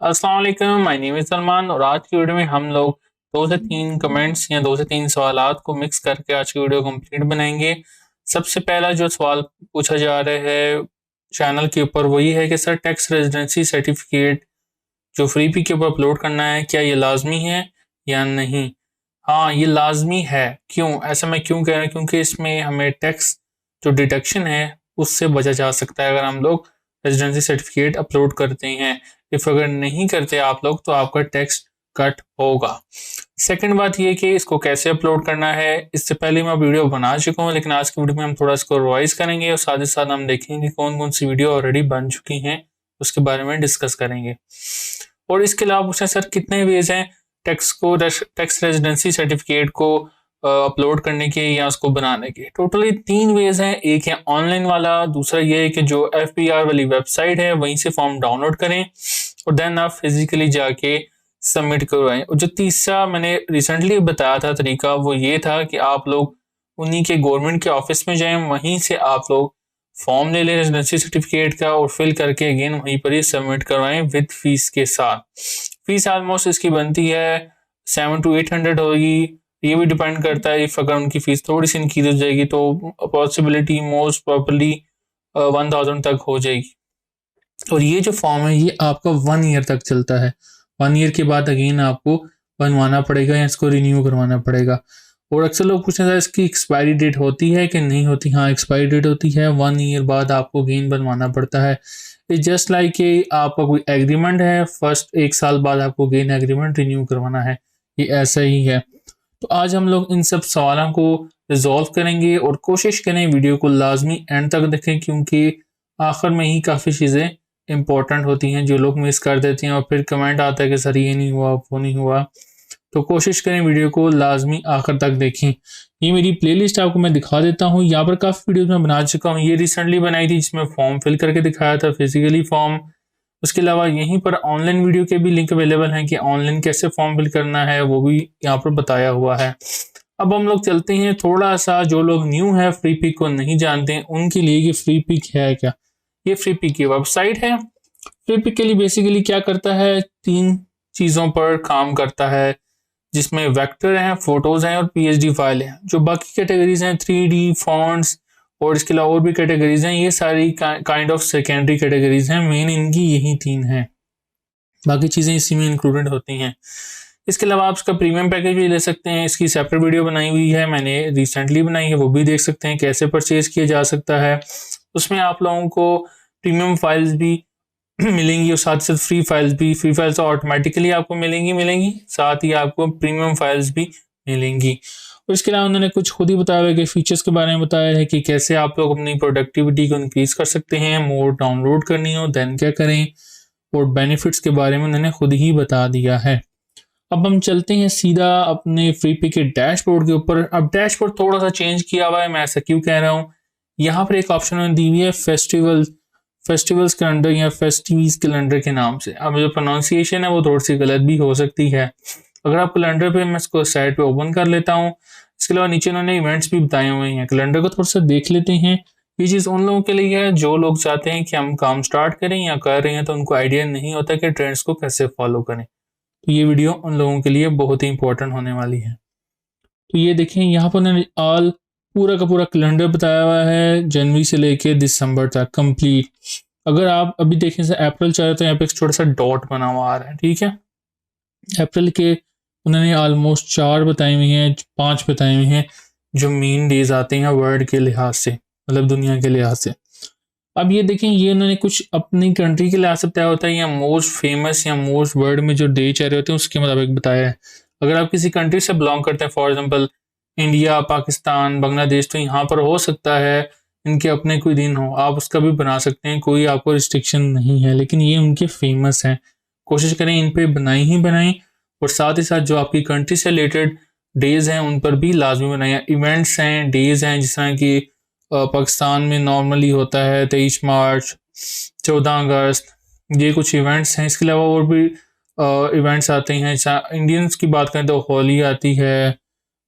अस्सलाम वालेकुम, my name is Salman और आज की वीडियो में हम लोग 2 से 3 कमेंट्स या 2 से 3 सवालात को मिक्स करके आज की वीडियो कंप्लीट बनाएंगे। सबसे पहला जो सवाल पूछा जा रहा है चैनल के ऊपर वो ये है कि सर टैक्स रेजिडेंसी सर्टिफिकेट जो फ्री पी के ऊपर अपलोड करना है, क्या ये लाजमी है या नहीं? हाँ, ये लाजमी है। क्यों? ऐसा मैं क्यों कह रहा हूँ? क्योंकि इसमें हमें टैक्स जो डिडक्शन है उससे बचा जा सकता है अगर हम लोग रेजिडेंसी सर्टिफिकेट अपलोड करते हैं। इफ अगर नहीं करते आप लोग तो आपका टैक्स कट होगा। सेकंड बात ये कि इसको कैसे अपलोड करना है, इससे पहले मैं वीडियो बना चुका हूँ, लेकिन आज की वीडियो में हम थोड़ा इसको रिवाइज करेंगे और साथ ही साथ हम देखेंगे कौन कौन सी वीडियो ऑलरेडी बन चुकी हैं, उसके बारे में डिस्कस करेंगे। और इसके अलावा पूछा सर कितने वेज हैं टैक्स रेजिडेंसी सर्टिफिकेट को अपलोड करने के या उसको बनाने के? टोटली 3 वेज हैं। एक है ऑनलाइन वाला, दूसरा ये है कि जो FBR वाली वेबसाइट है वहीं से फॉर्म डाउनलोड करें और देन आप फिजिकली जाके सबमिट करवाएं। और जो तीसरा मैंने रिसेंटली बताया था तरीका वो ये था कि आप लोग उन्हीं के गवर्नमेंट के ऑफिस में जाएं, वहीं से आप लोग फॉर्म ले लें रेजिडेंसी सर्टिफिकेट का और फिल करके अगेन वहीं पर ही सबमिट करवाएं विद फीस के साथ। फीस ऑलमोस्ट इसकी बनती है 700 to 800 होगी। ये भी डिपेंड करता है इफ अगर उनकी फीस थोड़ी सी इंक्रीज हो जाएगी तो पॉसिबिलिटी मोस्ट प्रॉपर्ली 1000 तक हो जाएगी। और ये जो फॉर्म है ये आपका 1 ईयर तक चलता है। 1 ईयर के बाद अगेन आपको बनवाना पड़ेगा या इसको रिन्यू करवाना पड़ेगा। और अक्सर लोग पूछते हैं इसकी एक्सपायरी डेट होती है कि नहीं होती? हाँ, एक्सपायरी डेट होती है। 1 ईयर बाद आपको अगेन बनवाना पड़ता है। इट्स जस्ट लाइक कि आपका कोई एग्रीमेंट है, फर्स्ट 1 साल बाद आपको अगेन एग्रीमेंट रिन्यू करवाना है। ये ऐसा ही है। तो आज हम लोग इन सब सवालों को रिजॉल्व करेंगे और कोशिश करें वीडियो को लाजमी एंड तक देखें, क्योंकि आखिर में ही काफ़ी चीज़ें इंपॉर्टेंट होती हैं जो लोग मिस कर देते हैं और फिर कमेंट आता है कि सर ये नहीं हुआ वो नहीं हुआ। तो कोशिश करें वीडियो को लाजमी आखिर तक देखें। ये मेरी प्लेलिस्ट आपको मैं दिखा देता हूँ। यहाँ पर काफ़ी वीडियोस मैं बना चुका हूँ। ये रिसेंटली बनाई थी जिसमें फॉर्म फिल करके दिखाया था, फिजिकली फॉर्म। उसके अलावा यहीं पर ऑनलाइन वीडियो के भी लिंक अवेलेबल हैं कि ऑनलाइन कैसे फॉर्म फिल करना है, वो भी यहाँ पर बताया हुआ है। अब हम लोग चलते हैं थोड़ा सा, जो लोग न्यू है फ्री पिक को नहीं जानते हैं उनके लिए कि फ्री पिक है क्या। ये फ्री पिक की वेबसाइट है। फ्री पिक के लिए बेसिकली क्या करता है, 3 चीज़ों पर काम करता है जिसमें वेक्टर हैं, फोटोज हैं और पीएचडी फाइल है। जो बाकी कैटेगरीज हैं 3D फॉन्ट्स और इसके अलावा और भी कैटेगरीज हैं, ये सारी काइंड ऑफ सेकेंडरी कैटेगरीज हैं। मेन इनकी यही 3 हैं, बाकी चीज़ें इसी में इंक्लूडेड होती हैं। इसके अलावा आप इसका प्रीमियम पैकेज भी ले सकते हैं। इसकी सेपरेट वीडियो बनाई हुई है, मैंने रिसेंटली बनाई है, वो भी देख सकते हैं कैसे परचेज किया जा सकता है। उसमें आप लोगों को प्रीमियम फाइल्स भी मिलेंगी और साथ साथ फ्री फाइल्स ऑटोमेटिकली आपको मिलेंगी, साथ ही आपको प्रीमियम फाइल्स भी मिलेंगी। और इसके अलावा उन्होंने कुछ खुद ही बताया है कि फीचर्स के बारे में बताया है कि कैसे आप लोग अपनी प्रोडक्टिविटी को इंक्रीज कर सकते हैं, मोर डाउनलोड करनी हो देन क्या करें, और बेनिफिट्स के बारे में उन्होंने खुद ही बता दिया है। अब हम चलते हैं सीधा अपने फ्री पिक के डैशबोर्ड के ऊपर। अब डैशबोर्ड थोड़ा सा चेंज किया हुआ है, मैं ऐसा क्यों कह रहा हूँ। यहाँ पर एक ऑप्शन दी हुई है फेस्टिवल्स कैलेंडर या फेस्टिवीज कैलेंडर के नाम से। अब जो प्रोनाउंसिएशन है वो थोड़ी सी गलत भी हो सकती है। अगर आप कैलेंडर पे, मैं इसको साइड पे ओपन कर लेता हूँ। इसके अलावा नीचे उन्होंने इवेंट्स भी बताए हुए हैं। कैलेंडर को थोड़ा सा देख लेते हैं। ये चीज़ उन लोगों के लिए है जो लोग चाहते हैं कि हम काम स्टार्ट करें या कर रहे हैं तो उनको आइडिया नहीं होता कि ट्रेंड्स को कैसे फॉलो करें। तो ये वीडियो उन लोगों के लिए बहुत ही इंपॉर्टेंट होने वाली है। तो ये देखें, यहाँ पर उन्होंने ऑल पूरा का पूरा कैलेंडर बताया हुआ है, जनवरी से लेके दिसंबर तक कंप्लीट। अगर आप अभी देखें से अप्रैल चाहे तो यहाँ पे एक छोटा सा डॉट बना हुआ आ रहा है, ठीक है। अप्रैल के उन्होंने ऑलमोस्ट 4 बताए हुए हैं, 5 बताए हुए हैं जो मेन डेज आते हैं वर्ल्ड के लिहाज से, मतलब दुनिया के लिहाज से। अब ये देखें, ये उन्होंने कुछ अपनी कंट्री के लिहाज से बताया होता है या मोस्ट फेमस या मोस्ट वर्ल्ड में जो डे चल रहे होते हैं उसके मुताबिक बताया है। अगर आप किसी कंट्री से बिलोंग करते हैं, for example India, Pakistan, Bangladesh, तो यहाँ पर हो सकता है इनके अपने कोई दिन हो, आप उसका भी बना सकते हैं, कोई आपको रिस्ट्रिक्शन नहीं है। लेकिन ये उनके फेमस हैं, कोशिश करें इन पे बनाई ही बनाएं। और साथ ही साथ जो आपकी कंट्री से रिलेटेड डेज हैं उन पर भी लाजमी बनाएं। इवेंट्स हैं, डेज हैं, जिस तरह की पाकिस्तान में नॉर्मली होता है 23 मार्च, 14 अगस्त, ये कुछ इवेंट्स हैं। इसके अलावा और भी इवेंट्स आते हैं। इंडियंस की बात करें तो होली आती है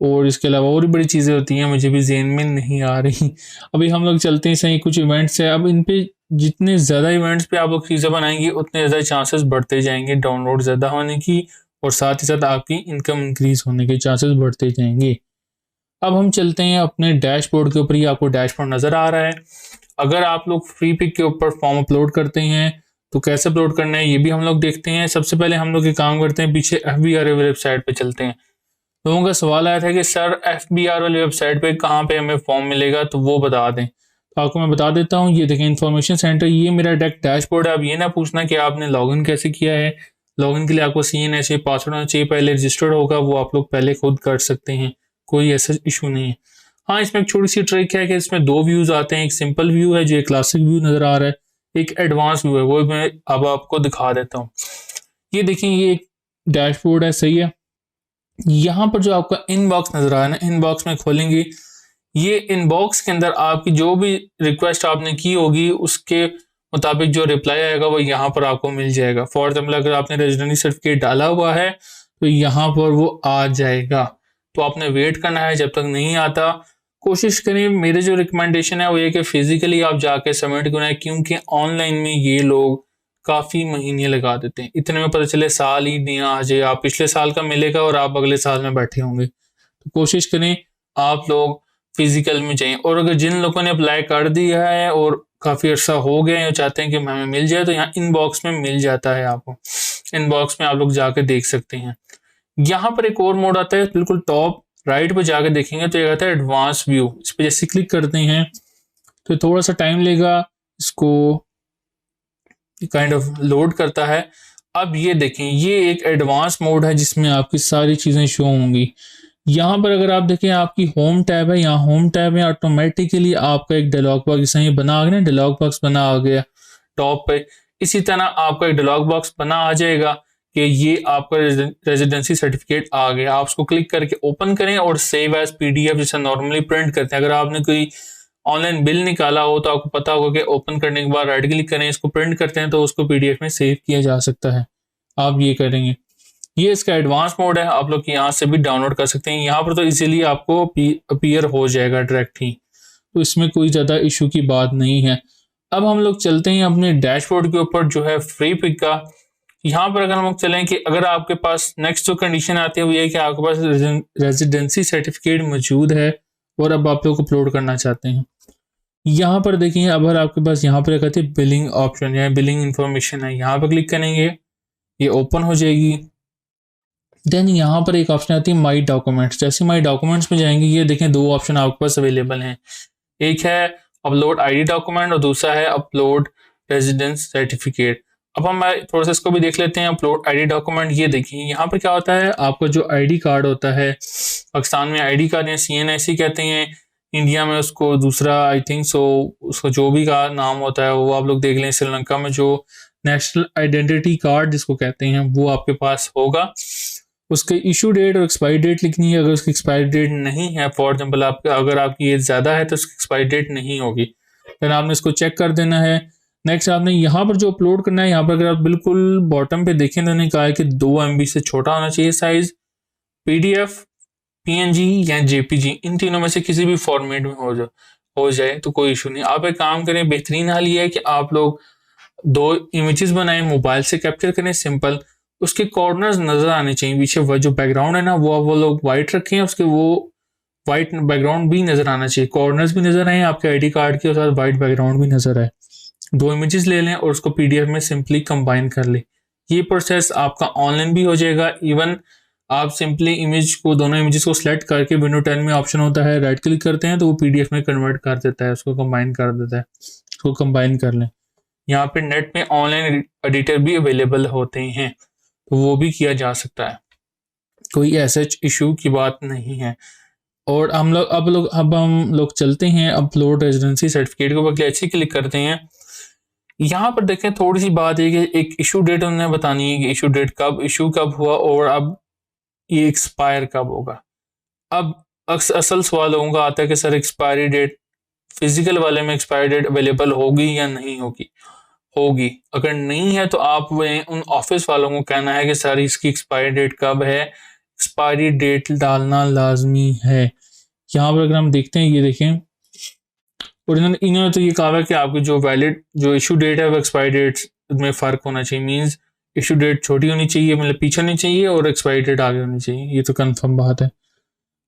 और इसके अलावा और भी बड़ी चीज़ें होती हैं, मुझे भी जेहन में नहीं आ रही। अभी हम लोग चलते हैं, सही कुछ इवेंट्स है। अब इन पे जितने ज़्यादा इवेंट्स पे आप लोग चीज़ें बनाएंगे उतने ज़्यादा चांसेस बढ़ते जाएंगे डाउनलोड ज़्यादा होने की, और साथ ही साथ आपकी इनकम इंक्रीज होने के चांसेस बढ़ते जाएंगे। अब हम चलते हैं अपने डैशबोर्ड के ऊपर। ही आपको डैशबोर्ड नज़र आ रहा है। अगर आप लोग फ्री पिक के ऊपर फॉर्म अपलोड करते हैं तो कैसे अपलोड करना है ये भी हम लोग देखते हैं। सबसे पहले हम लोग ये काम करते हैं, पीछे FBR वेबसाइट पे चलते हैं। लोगों का सवाल आया था कि सर FBR वाली वेबसाइट पे कहाँ पे हमें फॉर्म मिलेगा, तो वो बता दें। तो आपको मैं बता देता हूँ। ये देखें इन्फॉर्मेशन सेंटर, ये मेरा डैशबोर्ड है। अब ये ना पूछना कि आपने लॉगिन कैसे किया है। लॉगिन के लिए आपको CNSA पासवर्ड होना चाहिए, पहले रजिस्टर्ड होगा, वो आप लोग पहले खुद कर सकते हैं, कोई ऐसा इशू नहीं है। हाँ, इसमें एक छोटी सी ट्रिक है कि इसमें दो व्यूज आते हैं। एक सिंपल व्यू है जो एक क्लासिक व्यू नजर आ रहा है, एक एडवांस व्यू है, वो मैं अब आपको दिखा देता हूँ। ये देखिए, ये एक डैशबोर्ड है, सही है। यहाँ पर जो आपका इनबॉक्स नजर आ रहा है ना, इनबॉक्स में खोलेंगे, ये इनबॉक्स के अंदर आपकी जो भी रिक्वेस्ट आपने की होगी उसके मुताबिक जो रिप्लाई आएगा वो यहाँ पर आपको मिल जाएगा। फॉर एग्जाम्पल, अगर आपने रेजिडेंसी सर्टिफिकेट डाला हुआ है तो यहाँ पर वो आ जाएगा। तो आपने वेट करना है जब तक नहीं आता। कोशिश करें, मेरे जो रिकमेंडेशन है वो ये कि फिजिकली आप जाके सबमिट कराएं, क्योंकि ऑनलाइन में ये लोग काफ़ी महीने लगा देते हैं। इतने में पता चले साल ही नहीं आ जाए, आप पिछले साल का मिलेगा और आप अगले साल में बैठे होंगे। तो कोशिश करें आप लोग फिजिकल में जाएं। और अगर जिन लोगों ने अप्लाई कर दिया है और काफ़ी अर्सा हो गया है, चाहते हैं कि हमें मिल जाए, तो यहाँ इनबॉक्स में मिल जाता है आपको। इनबॉक्स में आप लोग जाके देख सकते हैं। यहाँ पर एक और मोड आता है, बिल्कुल टॉप राइट पे जाके देखेंगे तो ये आता है एडवांस व्यू। इस पर जैसे क्लिक करते हैं तो थोड़ा सा टाइम लेगा, इसको काइंड ऑफ लोड करता है। अब ये देखें, ये एक एडवांस मोड है जिसमें आपकी सारी चीज़ें शो होंगी। यहाँ पर अगर आप देखें, आपकी होम टैब है, यहाँ होम टैब में ऑटोमेटिकली आपका एक डायलॉग बॉक्स, जैसे ये बना आ गया ना, डायलॉग बॉक्स बना आ गया टॉप पे। इसी तरह आपका एक डायलॉग बॉक्स बना आ जाएगा कि ये आपका रेजिडेंसी सर्टिफिकेट आ गया। आप उसको क्लिक करके ओपन करें और सेव एज PDF जैसे नॉर्मली प्रिंट करते हैं। अगर आपने कोई ऑनलाइन बिल निकाला हो तो आपको पता होगा कि ओपन करने के बाद राइट क्लिक करें, इसको प्रिंट करते हैं तो उसको PDF में सेव किया जा सकता है। आप ये करेंगे। ये इसका एडवांस मोड है, आप लोग यहाँ से भी डाउनलोड कर सकते हैं। यहाँ पर तो इजीली आपको अपीयर हो जाएगा डायरेक्ट ही, तो इसमें कोई ज़्यादा इशू की बात नहीं है। अब हम लोग चलते हैं अपने डैशबोर्ड के ऊपर जो है फ्री पिक का। यहाँ पर अगर हम लोग चलें कि अगर आपके पास नेक्स्ट जो कंडीशन आती है वो ये है कि आपके पास रेजिडेंसी सर्टिफिकेट मौजूद है और अब आप लोग अपलोड करना चाहते हैं। यहाँ पर देखिए, अब अगर आपके पास यहाँ पर कहते हैं बिलिंग ऑप्शन या बिलिंग इंफॉर्मेशन है, यहाँ पर क्लिक करेंगे, ये ओपन हो जाएगी। देन यहाँ पर एक ऑप्शन आती है माई डॉक्यूमेंट्स। जैसे माई डॉक्यूमेंट्स में जाएंगे, ये देखें दो ऑप्शन आपके पास अवेलेबल हैं। एक है अपलोड ID डॉक्यूमेंट और दूसरा है अपलोड रेजिडेंस सर्टिफिकेट। अब हम प्रोसेस को भी देख लेते हैं। अपलोड ID डॉक्यूमेंट, ये देखिए यहाँ पर क्या होता है, आपका जो ID कार्ड होता है, पाकिस्तान में ID कार्ड या CNSE कहते हैं, इंडिया में उसको दूसरा आई थिंक सो, उसको जो भी का नाम होता है वो आप लोग देख लें। श्रीलंका में जो नेशनल आइडेंटिटी कार्ड जिसको कहते हैं वो आपके पास होगा। उसके इशू डेट और एक्सपायरी डेट लिखनी है। अगर उसकी एक्सपायरी डेट नहीं है, फॉर एग्जाम्पल आपका अगर आपकी एज ज़्यादा है तो उसकी एक्सपायरी डेट नहीं होगी, फिर आपने इसको चेक कर देना है। नेक्स्ट आपने यहाँ पर जो अपलोड करना है, यहाँ पर अगर आप बिल्कुल बॉटम पे देखें तो उन्होंने कहा है कि 2 MB से छोटा होना चाहिए साइज। PDF, PNG या JPG, इन तीनों में से किसी भी फॉर्मेट में हो जाए तो कोई इशू नहीं। आप एक काम करें, बेहतरीन हाल ये है कि आप लोग 2 इमेजेस बनाएं, मोबाइल से कैप्चर करें सिंपल। उसके कॉर्नर्स नजर आने चाहिए, पीछे वो जो बैकग्राउंड है ना वो लोग वाइट रखें, उसके वो वाइट बैकग्राउंड भी नजर आना चाहिए, कॉर्नर्स भी नजर आए आपके ID कार्ड के साथ, वाइट बैकग्राउंड भी नजर आए। 2 इमेजेस ले लें और उसको PDF में सिंपली कंबाइन कर लें। ये प्रोसेस आपका ऑनलाइन भी हो जाएगा। इवन आप सिंपली इमेज को, दोनों इमेजेस को सिलेक्ट करके विंडो 10 में ऑप्शन होता है, राइट क्लिक करते हैं तो वो PDF में कन्वर्ट कर देता है, उसको कंबाइन कर देता है। उसको कंबाइन कर लें। यहाँ पे नेट में ऑनलाइन एडिटर भी अवेलेबल होते हैं, तो वो भी किया जा सकता है, कोई ऐसा इशू की बात नहीं है। और अब हम लोग चलते हैं अपलोड रेजिडेंसी सर्टिफिकेट के ऊपर, ऐसे क्लिक करते हैं। यहाँ पर देखें, थोड़ी सी बात है कि एक इशू डेट उन्होंने बतानी है कि इशू डेट कब, इशू कब हुआ और अब ये एक्सपायर कब होगा। अब असल सवाल लोगों का आता है कि सर एक्सपायरी डेट, फिजिकल वाले में एक्सपायरी डेट अवेलेबल होगी या नहीं होगी। होगी। अगर नहीं है तो आप उन ऑफिस वालों को कहना है कि सर इसकी एक्सपायरी डेट कब है, एक्सपायरी डेट डालना लाजमी है। यहाँ पर अगर हम देखते हैं, ये देखें और इन्होंने तो ये कहा है कि आपकी जो वैलिड जो इशू डेट है वो एक्सपायरी डेट में फ़र्क होना चाहिए। मींस इशू डेट छोटी होनी चाहिए, मतलब पीछे होनी चाहिए, और एक्सपायरी डेट आगे होनी चाहिए। ये तो कंफर्म बात है।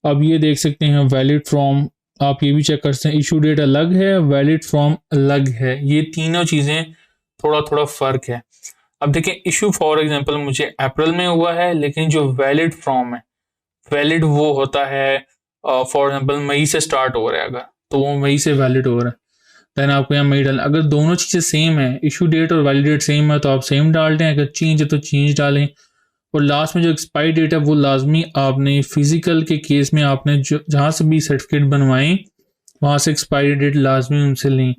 अब ये देख सकते हैं वैलिड फ्रॉम, आप ये भी चेक कर सकते हैं इशू डेट अलग है, वैलिड फ्रॉम अलग है। ये तीनों चीज़ें थोड़ा थोड़ा फ़र्क है। अब देखें, इशू फॉर एग्जांपल मुझे अप्रैल में हुआ है, लेकिन जो वैलिड फ्रॉम है, वैलिड वो होता है फॉर एग्जांपल मई से स्टार्ट हो रहा है अगर, तो वो मई से वैलिड हो रहा है। देन आपको यहाँ मई डालना। अगर दोनों चीज़ें सेम है, इशू डेट और वैलिड डेट सेम है, तो आप सेम डाल दें। अगर चेंज है तो चेंज डालें। और लास्ट में जो एक्सपायरी डेट है वो लाजमी आपने फिजिकल के केस में आपने जो जहाँ से भी सर्टिफिकेट बनवाएं वहाँ से एक्सपायरी डेट लाजमी उनसे लें।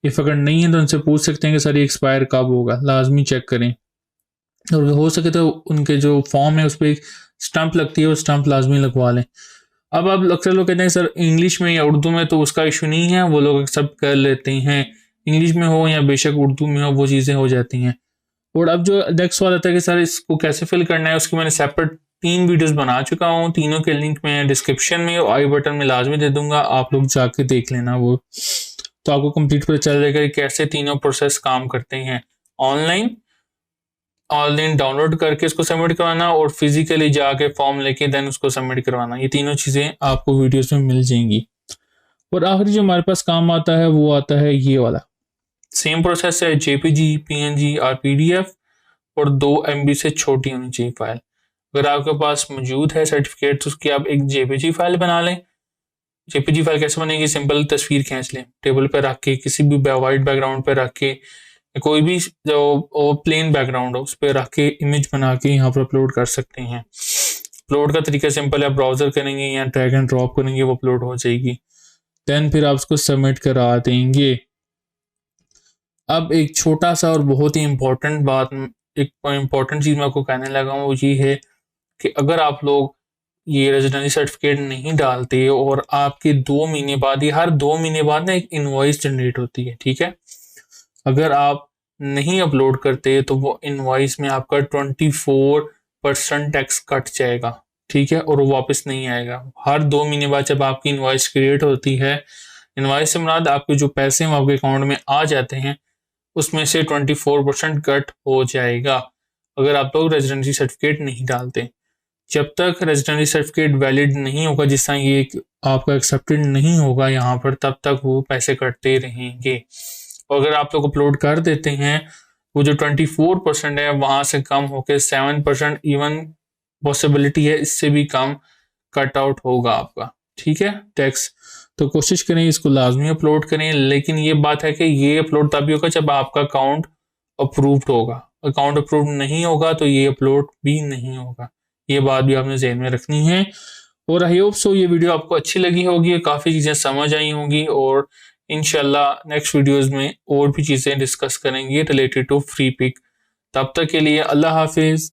इफ़ अगर नहीं है तो उनसे पूछ सकते हैं कि सर ये एक्सपायर कब होगा, लाजमी चेक करें। और हो सके तो उनके जो फॉर्म है उस पर एक स्टंप लगती है, वो स्टंप लाजमी लगवा लें। अब अक्सर लोग कहते हैं सर इंग्लिश में या उर्दू में, तो उसका इशू नहीं है, वो लोग एक्सेप्ट कर लेते हैं। इंग्लिश में हो या बेशक उर्दू में हो, वो चीज़ें हो जाती हैं। और अब जो नेक्स्ट सवाल आता है कि सर इसको कैसे फिल करना है, उसकी मैंने सेपरेट 3 वीडियोस बना चुका हूँ। तीनों के लिंक मैं डिस्क्रिप्शन में और आई बटन में लाजमी दे दूंगा, आप लोग जाके देख लेना वो। तो आपको कंप्लीट पता चल जाएगा कि कैसे तीनों प्रोसेस काम करते हैं। ऑनलाइन ऑनलाइन डाउनलोड करके उसको सबमिट करवाना, और फिजिकली जाके फॉर्म लेके देन उसको सबमिट करवाना। ये तीनों चीज़ें आपको वीडियोस में मिल जाएंगी। और आखिरी जो हमारे पास काम आता है वो आता है ये वाला। सेम प्रोसेस है, जेपीजी, पीएनजी और पीडीएफ, और 2 MB से छोटी होनी चाहिए फाइल। अगर आपके पास मौजूद है सर्टिफिकेट तो उसकी आप एक जेपीजी फाइल बना लें। जेपीजी फाइल कैसे बनेगी, सिंपल तस्वीर खींच लें, टेबल पर रख के, किसी भी वाइट बैकग्राउंड पर रख के, कोई भी जो प्लेन बैकग्राउंड हो उस पर रख के इमेज बना के यहाँ पर अपलोड कर सकते हैं। अपलोड का तरीका सिंपल है, ब्राउजर करेंगे या ड्रैग एंड ड्रॉप करेंगे, वो अपलोड हो जाएगी। देन फिर आप उसको सबमिट करा देंगे। अब एक छोटा सा और बहुत ही इम्पोर्टेंट बात, एक इम्पोर्टेंट चीज़ मैं आपको कहने लगा हूँ, वो ये है कि अगर आप लोग ये रेजिडेंसी सर्टिफिकेट नहीं डालते और आपके 2 महीने बाद, ये हर 2 महीने बाद ना एक इनवॉइस जनरेट होती है, ठीक है। अगर आप नहीं अपलोड करते तो वो इनवॉइस में आपका 24% टैक्स कट जाएगा, ठीक है, और वो वापस नहीं आएगा। हर 2 महीने बाद जब आपकी इनवॉइस क्रिएट होती है, इनवॉइस से मुराद आपके जो पैसे हैं आपके अकाउंट में आ जाते हैं, उसमें से 24% कट हो जाएगा अगर आप लोग रेजिडेंसी सर्टिफिकेट नहीं डालते। जब तक रेजिडेंसी सर्टिफिकेट वैलिड नहीं होगा, जिस तरह ये आपका एक्सेप्टेड नहीं होगा यहाँ पर, तब तक वो पैसे कटते रहेंगे। और अगर आप लोग अपलोड कर देते हैं, वो जो 24% है वहाँ से कम होकर 7%, इवन पॉसिबिलिटी है इससे भी कम कट आउट होगा आपका, ठीक है, टैक्स। तो कोशिश करें इसको लाजमी अपलोड करें। लेकिन ये बात है कि ये अपलोड तभी होगा जब आपका अकाउंट अप्रूव्ड होगा। अकाउंट अप्रूव्ड नहीं होगा तो ये अपलोड भी नहीं होगा। ये बात भी आपने ज़हन में रखनी है। और आई होप सो ये वीडियो आपको अच्छी लगी होगी, काफ़ी चीज़ें समझ आई होंगी, और इंशाल्लाह नेक्स्ट वीडियोस में और भी चीज़ें डिस्कस करेंगे रिलेटेड टू फ्री पिक। तब तक के लिए अल्लाह हाफिज़।